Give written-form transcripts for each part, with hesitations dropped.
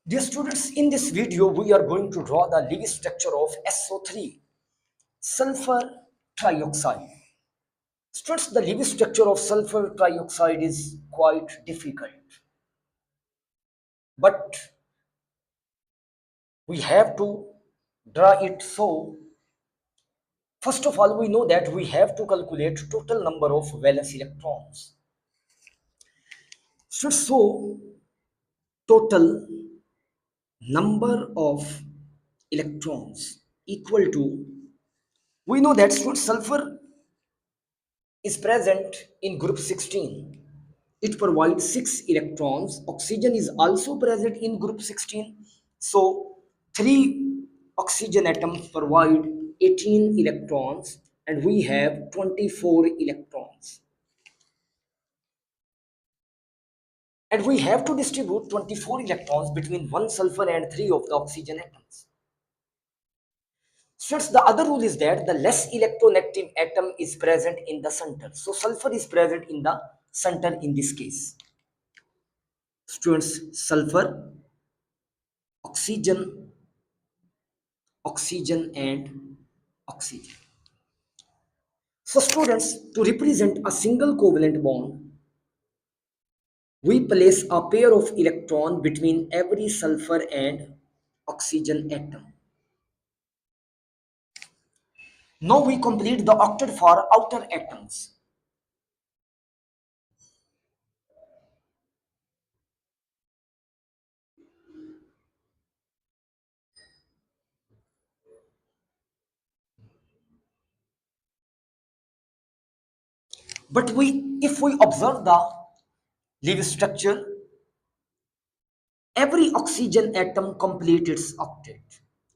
Dear students, in this video we are going to draw the Lewis structure of SO3, sulfur trioxide. Students, the Lewis structure of sulfur trioxide is quite difficult, but we have to draw it. So first of all, we know that we have to calculate total number of valence electrons. So total number of electrons equal to, we know that sulfur is present in group 16. It provides 6 electrons. Oxygen is also present in group 16. So 3 oxygen atoms provide 18 electrons and we have 24 electrons. And we have to distribute 24 electrons between 1 sulfur and 3 of the oxygen atoms. Since the other rule is that the less electronegative atom is present in the center. So sulfur is present in the center in this case. Students, sulfur, oxygen, oxygen and oxygen. So students, to represent a single covalent bond, we place a pair of electron between every sulfur and oxygen atom. Now we complete the octet for outer atoms. But if we observe the Lewis structure, every oxygen atom completes its octet.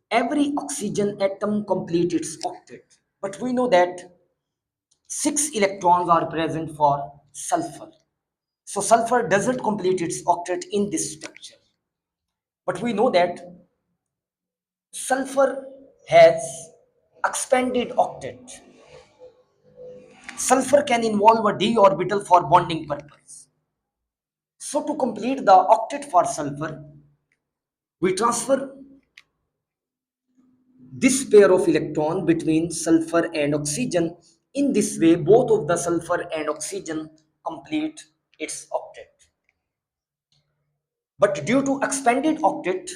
Every oxygen atom completes its octet. But we know that 6 electrons are present for sulfur. So sulfur doesn't complete its octet in this structure. But we know that sulfur has expanded octet. Sulfur can involve a d orbital for bonding purpose. So to complete the octet for sulfur, we transfer this pair of electron between sulfur and oxygen. In this way, both of the sulfur and oxygen complete its octet. But due to expanded octet,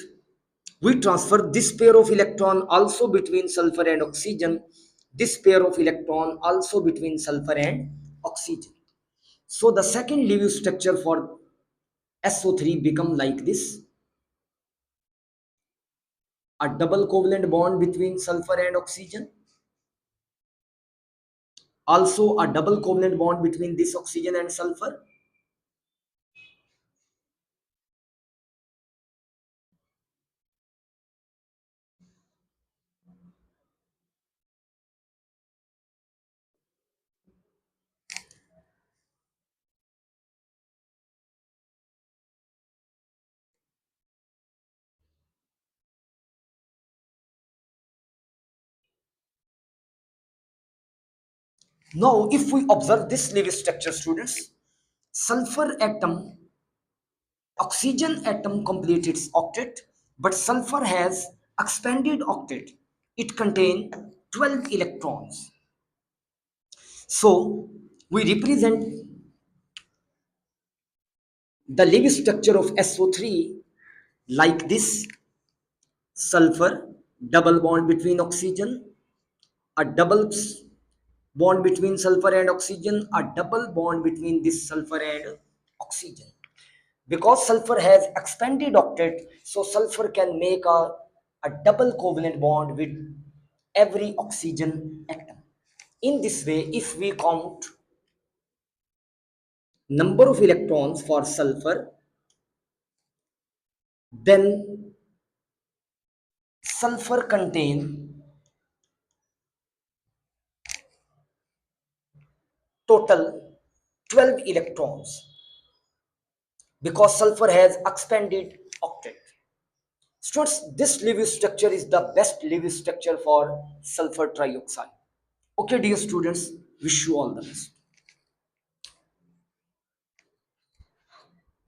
we transfer this pair of electron also between sulfur and oxygen, this pair of electron also between sulfur and oxygen. So the second Lewis structure for SO3 become like this: a double covalent bond between sulfur and oxygen, also a double covalent bond between this oxygen and sulfur, now, if we observe this Lewis structure, students, sulfur atom, oxygen atom completes its octet, but sulfur has expanded octet. It contains 12 electrons. So, we represent the Lewis structure of SO3 like this: sulfur, double bond between oxygen, a double bond between sulfur and oxygen, a double bond between this sulfur and oxygen. Because sulfur has expanded octet, so sulfur can make a double covalent bond with every oxygen atom. In this way, if we count number of electrons for sulfur, then sulfur contain total 12 electrons because sulfur has expanded octet. Students, this Lewis structure is the best Lewis structure for sulfur trioxide. Okay, dear students, wish you all the best.